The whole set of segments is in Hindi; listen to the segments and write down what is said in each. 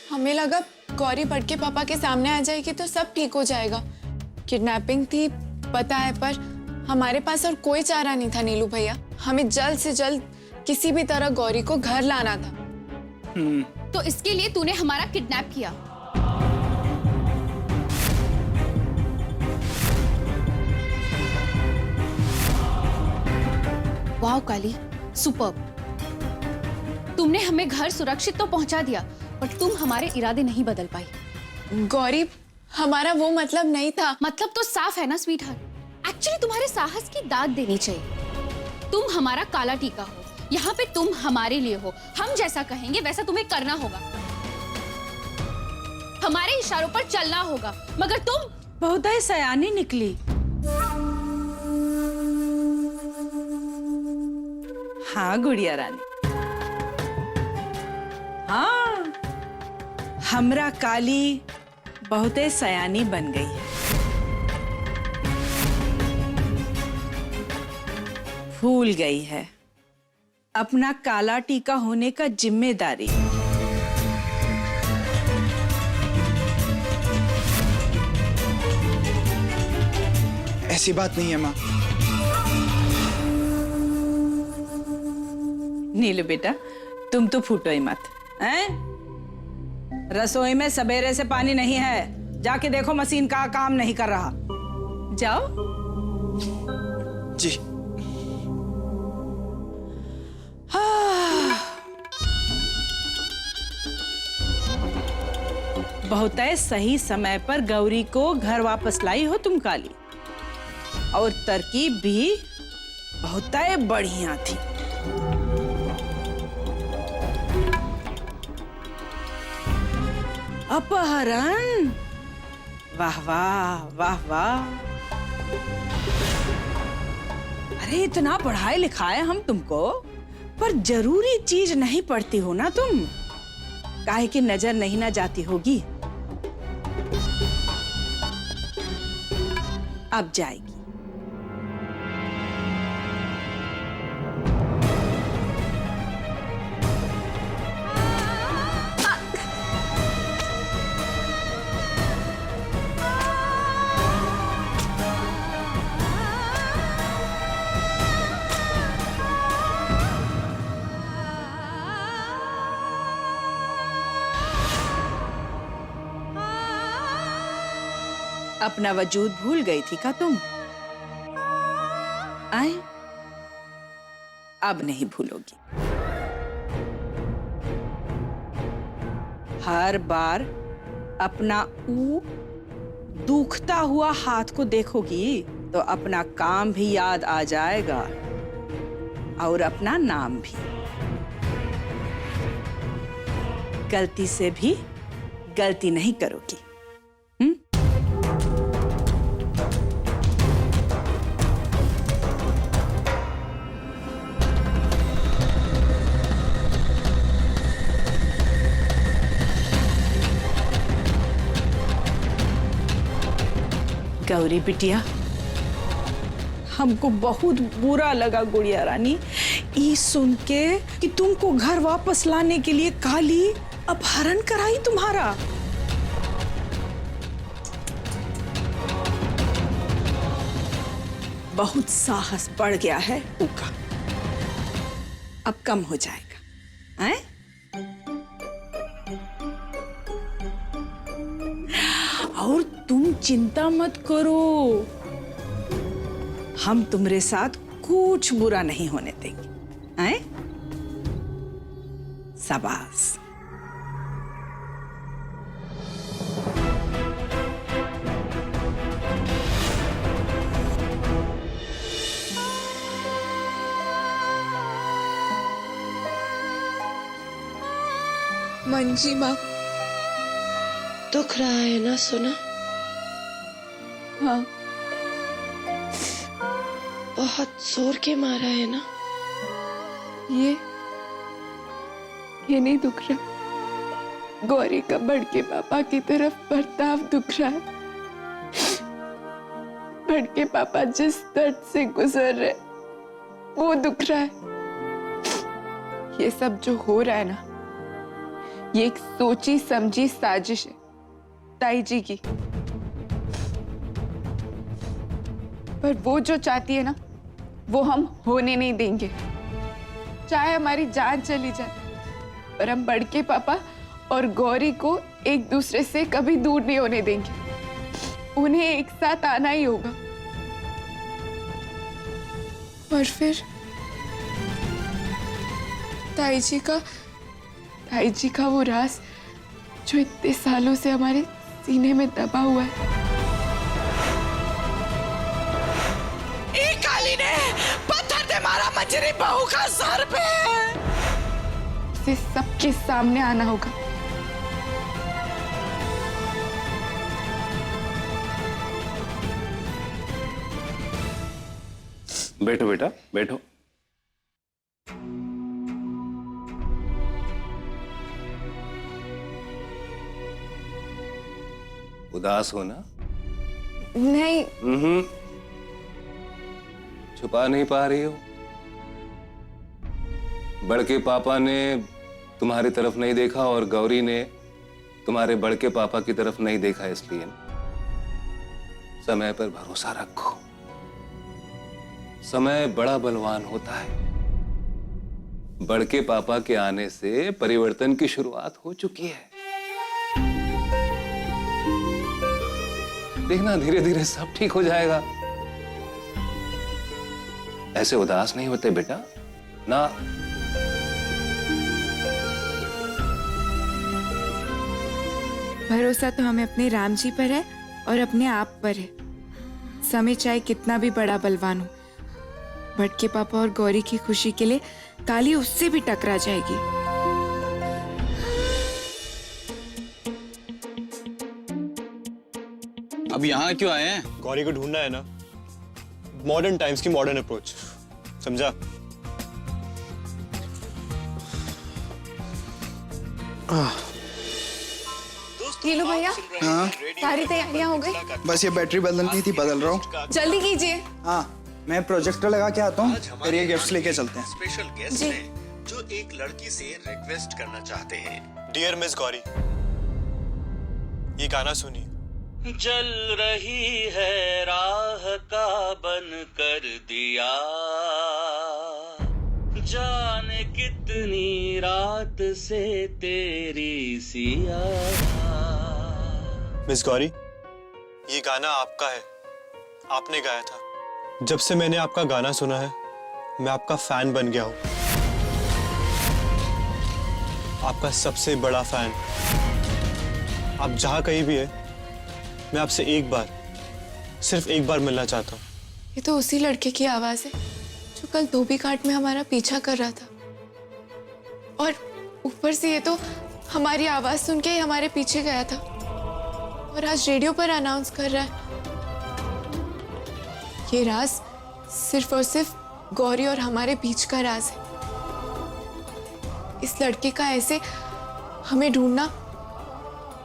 हमें लगा गौरी पढ़ के पापा के सामने आ जाएगी तो सब ठीक हो जाएगा। किडनैपिंग थी पता है, पर हमारे पास और कोई चारा नहीं था नीलू भैया। हमें जल्द से जल्द किसी भी तरह गौरी को घर लाना था। तो इसके लिए तूने हमारा किडनैप किया? वाह काली, सुपर्ब। तुमने हमें घर सुरक्षित तो पहुंचा दिया, पर तुम हमारे इरादे नहीं बदल पाई। गौरी, हमारा वो मतलब नहीं था। मतलब तो साफ है ना स्वीटहार्ट। एक्चुअली तुम्हारे साहस की दाद देनी चाहिए। तुम हमारा काला टीका हो, यहाँ पे तुम हमारे लिए हो। हम जैसा कहेंगे वैसा तुम्हें करना होगा, हमारे इशारों पर चलना होगा। मगर तुम बहुत ही सयानी निकली। हाँ गुड़िया रानी, हाँ हमरा काली बहुत ही सयानी बन गई है। भूल गई है अपना काला टीका होने का जिम्मेदारी। ऐसी बात नहीं है माँ। नीलू बेटा, तुम तो फूटो ही मत, हैं? रसोई में सवेरे से पानी नहीं है, जाके देखो मशीन का काम नहीं कर रहा। जाओ। जी। बहुत सही समय पर गौरी को घर वापस लाई हो तुम काली, और तरकीब भी बहुत बढ़िया थी। अपहरण, वाह वाह वाह वाह। अरे इतना पढ़ाई लिखाए हम तुमको, पर जरूरी चीज नहीं पढ़ती हो ना तुम। काहे की नजर नहीं ना जाती होगी। अब जाएगी। अपना वजूद भूल गई थी क्या तुम? आए? अब नहीं भूलोगी। हर बार अपना दुखता हुआ हाथ को देखोगी तो अपना काम भी याद आ जाएगा और अपना नाम भी। गलती से भी गलती नहीं करोगी। गौरी बिटिया, हमको बहुत बुरा लगा गुड़िया रानी ये सुन के कि तुमको घर वापस लाने के लिए काली अपहरण कराई तुम्हारा। बहुत साहस बढ़ गया है उनका, अब कम हो जाएगा, हैं? और तुम चिंता मत करो, हम तुम्हारे साथ कुछ बुरा नहीं होने देंगे, हैं? शाबाश। मंजी माँ, दुख रहा है ना सोना? हाँ। बहुत जोर के मारा है ना? ये नहीं दुख रहा। गौरी का बड़के पापा की तरफ बर्ताव दुख रहा है। बड़के पापा जिस दर्द से गुजर रहे वो दुख रहा है। ये सब जो हो रहा है ना, ये एक सोची समझी साजिश है ताई जी की। पर वो जो चाहती है ना, वो हम होने नहीं देंगे। चाहे हमारी जान चली जाए, पर हम बड़के पापा और गौरी को एक दूसरे से कभी दूर नहीं होने देंगे। उन्हें एक साथ आना ही होगा। और फिर ताई जी का वो राज जो इतने सालों से हमारे सीने में दबा हुआ है। काली ने पत्थर से मारा मंजरी बहू का सर पे। उसे सबके सामने आना होगा। बैठो बेटा, बैठो। उदास हो ना? नहीं। छुपा नहीं पा रही हो? बड़के पापा ने तुम्हारी तरफ नहीं देखा और गौरी ने तुम्हारे बड़के पापा की तरफ नहीं देखा, इसलिए समय पर भरोसा रखो। समय बड़ा बलवान होता है। बड़के पापा के आने से परिवर्तन की शुरुआत हो चुकी है। देखना, धीरे धीरे सब ठीक हो जाएगा। ऐसे उदास नहीं होते बेटा ना। भरोसा तो हमें अपने राम जी पर है और अपने आप पर है। समय चाहे कितना भी बड़ा बलवान हो, बड़के पापा और गौरी की खुशी के लिए काली उससे भी टकरा जाएगी। अब यहाँ क्यों आए हैं? गौरी को ढूंढना है ना, मॉडर्न टाइम्स की मॉडर्न अप्रोच, समझा? नीलू भैया, हाँ सारी तैयारियां हो गई? बस ये बैटरी बदलनी थी, बदल रहा हूँ। जल्दी कीजिए। हाँ, मैं प्रोजेक्टर लगा के आता हूँ, फिर ये गिफ्ट्स लेके चलते हैं। स्पेशल गेस्ट हैं जो एक लड़की से रिक्वेस्ट करना चाहते हैं। डियर मिस गौरी, ये गाना सुनिए। जल रही है राह का बन कर दिया, जाने कितनी रात से तेरी सिया। मिस गौरी, ये गाना आपका है, आपने गाया था। जब से मैंने आपका गाना सुना है, मैं आपका फैन बन गया हूँ, आपका सबसे बड़ा फैन। आप जहाँ कहीं भी है, मैं आपसे एक बार, सिर्फ एक बार मिलना चाहता हूँ। ये तो उसी लड़के की आवाज है जो कल धोबी घाट में हमारा पीछा कर रहा था। और ऊपर से ये तो हमारी आवाज सुन के ही हमारे पीछे गया था और आज रेडियो पर अनाउंस कर रहा है। ये राज सिर्फ और सिर्फ गौरी और हमारे बीच का राज है। इस लड़के का ऐसे हमें ढूंढना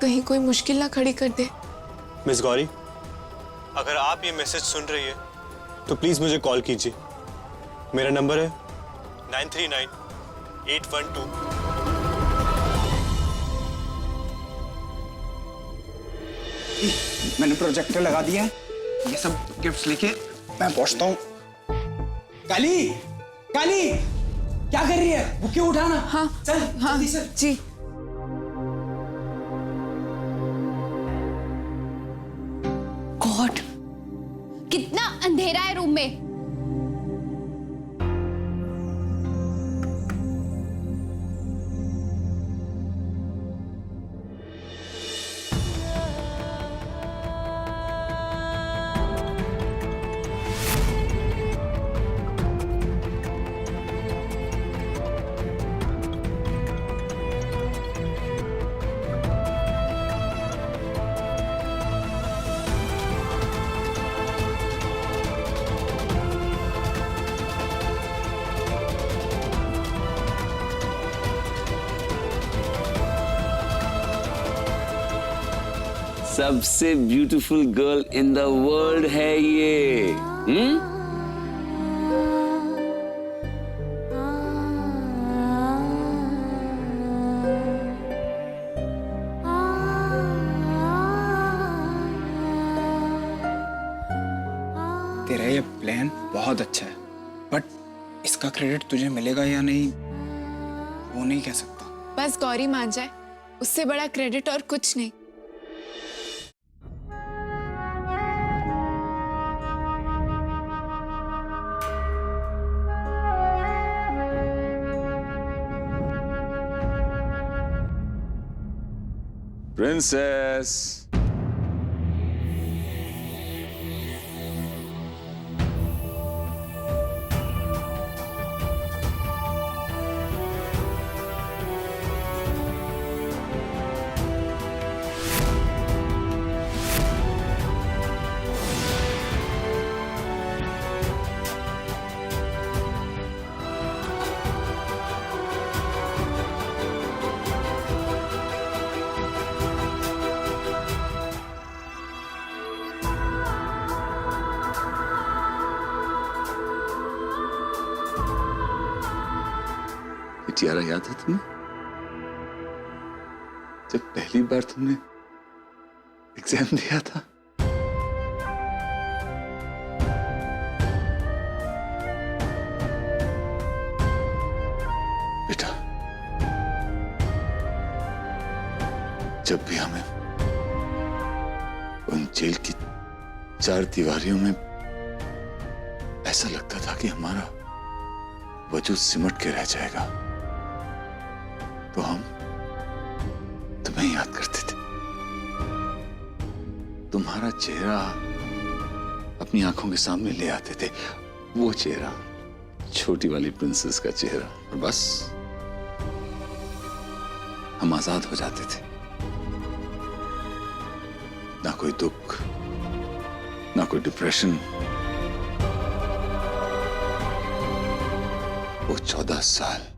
कहीं कोई मुश्किल ना खड़ी कर दे। मिस गौरी, अगर आप ये मैसेज सुन रही है तो प्लीज मुझे कॉल कीजिए। मेरा नंबर है 939812। मैंने प्रोजेक्टर लगा दिया है, ये सब गिफ्ट्स लेके मैं पहुंचता हूँ। काली, काली, क्या कर रही है? बुके उठाना। हाँ चल, हाँ जल्दी से। जी। गॉड, कितना अंधेरा है रूम में। सबसे beautiful girl in the world है ये। तेरा ये प्लान बहुत अच्छा है, बट इसका क्रेडिट तुझे मिलेगा या नहीं वो नहीं कह सकता। बस गौरी मान जाए, उससे बड़ा क्रेडिट और कुछ नहीं। प्रिंसेस, टियारा याद है तुम्हें? जब पहली बार तुमने एग्जाम दिया था, बेटा, जब भी हमें उन जेल की 4 दीवारियों में ऐसा लगता था कि हमारा वजूद सिमट के रह जाएगा, तो हम तुम्हें याद करते थे। तुम्हारा चेहरा अपनी आंखों के सामने ले आते थे, वो चेहरा, छोटी वाली प्रिंसेस का चेहरा, और बस हम आजाद हो जाते थे। ना कोई दुख, ना कोई डिप्रेशन। वो 14 साल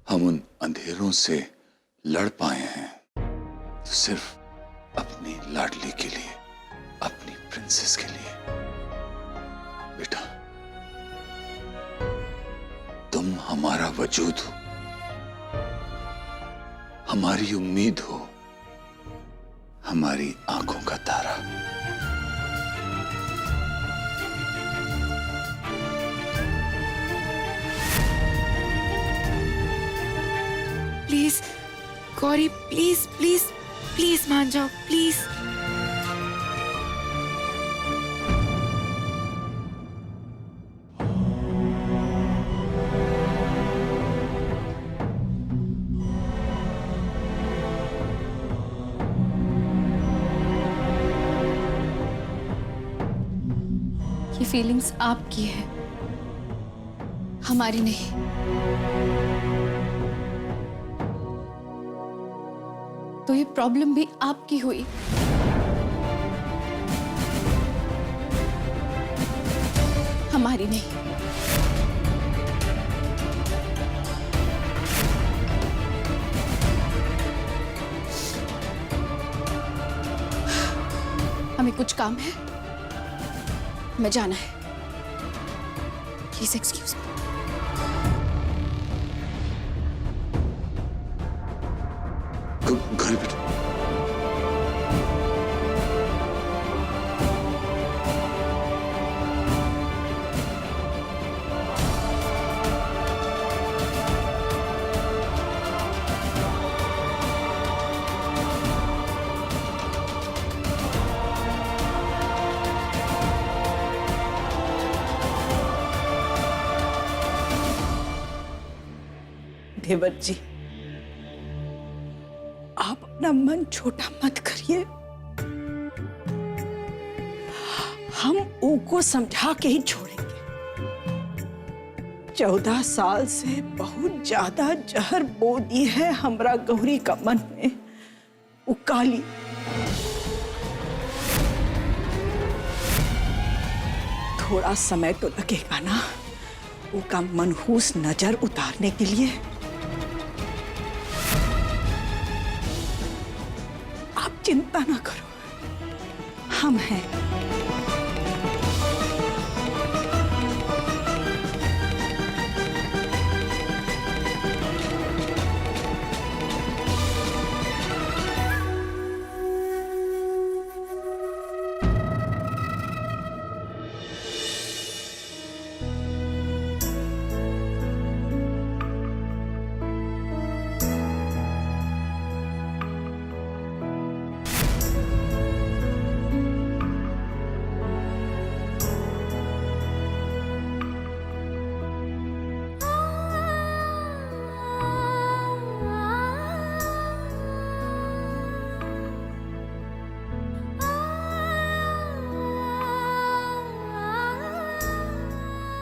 हम उन अंधेरों से लड़ पाए हैं तो सिर्फ अपनी लाडली के लिए, अपनी प्रिंसेस के लिए। बेटा, तुम हमारा वजूद हो, हमारी उम्मीद हो, हमारी आंखों का तारा। Please Gauri, please please please मान जाओ, प्लीज। ये फीलिंग्स आपकी है, हमारी नहीं। तो ये प्रॉब्लम भी आपकी हुई। हमारी नहीं। हमें कुछ काम है, हमें जाना है। Please excuse me. घर बेटा, देवर जी, आप अपना मन छोटा मत करिए। हम उनको समझा के ही छोड़ेंगे। 14 साल से बहुत ज्यादा जहर बो दी है हमरा गौरी का मन में, वो काली। थोड़ा समय तो लगेगा ना वो का मनहूस नजर उतारने के लिए। आप चिंता ना करो, हम हैं।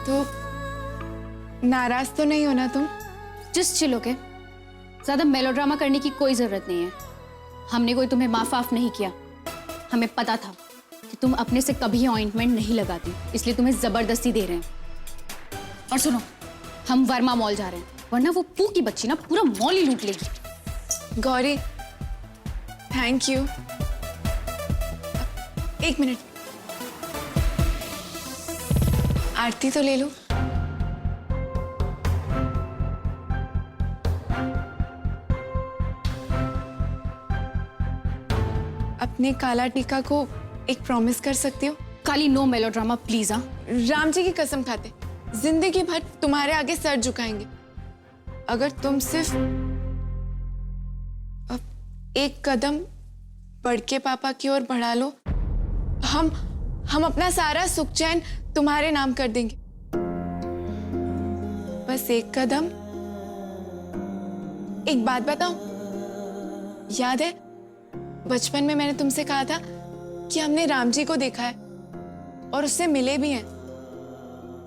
तो नाराज तो नहीं होना तुम? Just chill, okay? ज्यादा मेलोड्रामा करने की कोई जरूरत नहीं है। हमने कोई तुम्हें माफ नहीं किया। हमें पता था कि तुम अपने से कभी ऑइंटमेंट नहीं लगाती, इसलिए तुम्हें जबरदस्ती दे रहे हैं। और सुनो, हम वर्मा मॉल जा रहे हैं, वरना वो पू की बच्ची ना पूरा मॉल ही लूट लेगी। Gauri, thank you. एक मिनट, आरती तो ले लो। अपने काला टीका को एक प्रॉमिस कर सकती हो? काली, नो मेलोड्रामा प्लीज। हाँ, राम जी की कसम खाते जिंदगी भर तुम्हारे आगे सर झुकाएंगे अगर तुम सिर्फ एक कदम बढ़ के पापा की ओर बढ़ा लो। हम अपना सारा सुख चैन तुम्हारे नाम कर देंगे। बस एक कदम। एक बात बताऊं, याद है बचपन में मैंने तुमसे कहा था कि हमने राम जी को देखा है और उससे मिले भी हैं।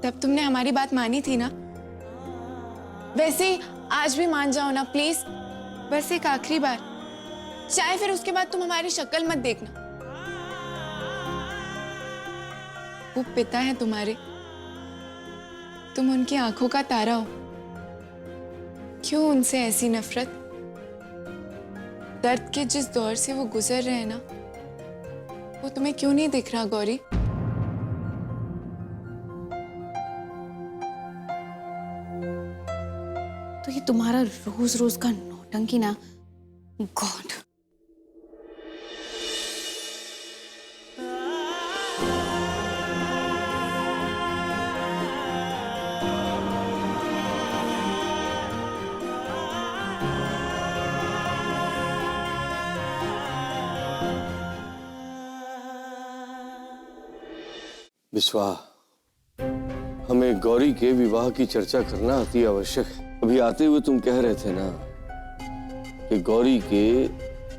तब तुमने हमारी बात मानी थी ना? वैसे ही आज भी मान जाओ ना प्लीज, बस एक आखिरी बार। चाहे फिर उसके बाद तुम हमारी शक्ल मत देखना। वो पिता है तुम्हारे, तुम उनकी आंखों का तारा हो। क्यों उनसे ऐसी नफरत? दर्द के जिस दौर से वो गुजर रहे हैं ना, वो तुम्हें क्यों नहीं दिख रहा गौरी? तो ये तुम्हारा रोज रोज का नौटंकी ना, गॉड। विश्वा, हमें गौरी के विवाह की चर्चा करना अति आवश्यक है। अभी आते हुए तुम कह रहे थे ना कि गौरी के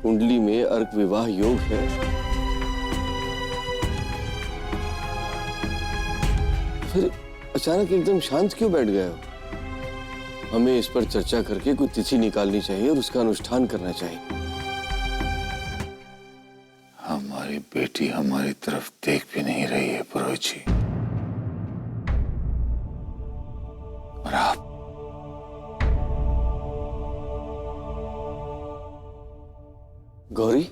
कुंडली में अर्क विवाह योग है। फिर अचानक एकदम शांत क्यों बैठ गए हो? हमें इस पर चर्चा करके कोई तिथि निकालनी चाहिए और उसका अनुष्ठान करना चाहिए। हमारी बेटी हमारी तरफ देख भी नहीं रही है पुरोहित जी, और आप गौरी,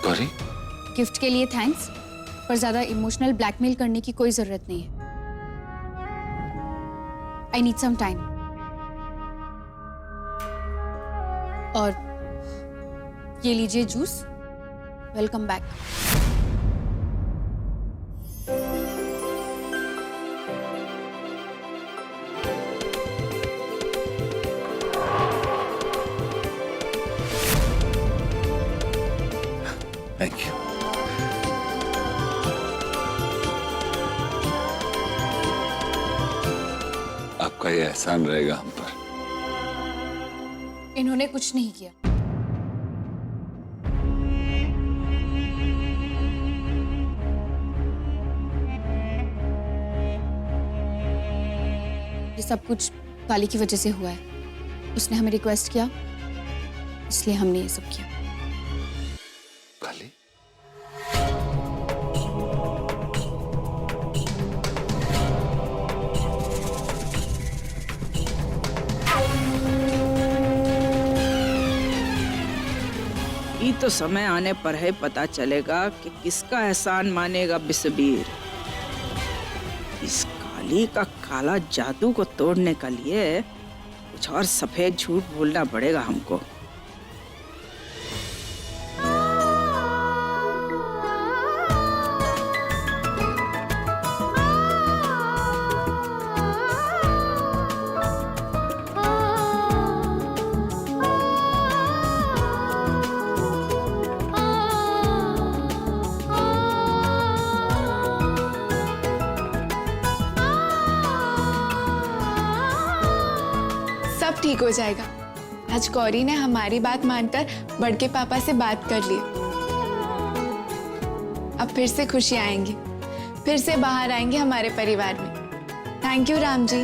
गौरी, गिफ्ट के लिए थैंक्स, पर ज्यादा इमोशनल ब्लैकमेल करने की कोई जरूरत नहीं है। I need some time. और ये लीजिए juice. Welcome back. Thank you. आपका ये एहसान रहेगा हम पर। इन्होंने कुछ नहीं किया। ये सब कुछ काली की वजह से हुआ है। उसने हमें रिक्वेस्ट किया, इसलिए हमने ये सब किया। काली, ये तो समय आने पर है पता चलेगा कि किसका एहसान मानेगा बिसबीर। इस काली का काला जादू को तोड़ने के लिए कुछ और सफेद झूठ बोलना पड़ेगा हमको। ठीक हो जाएगा। आज गौरी ने हमारी बात मानकर बड़के पापा से बात कर ली। अब फिर से खुशी आएंगी, फिर से बाहर आएंगे हमारे परिवार में। Thank you Ram ji.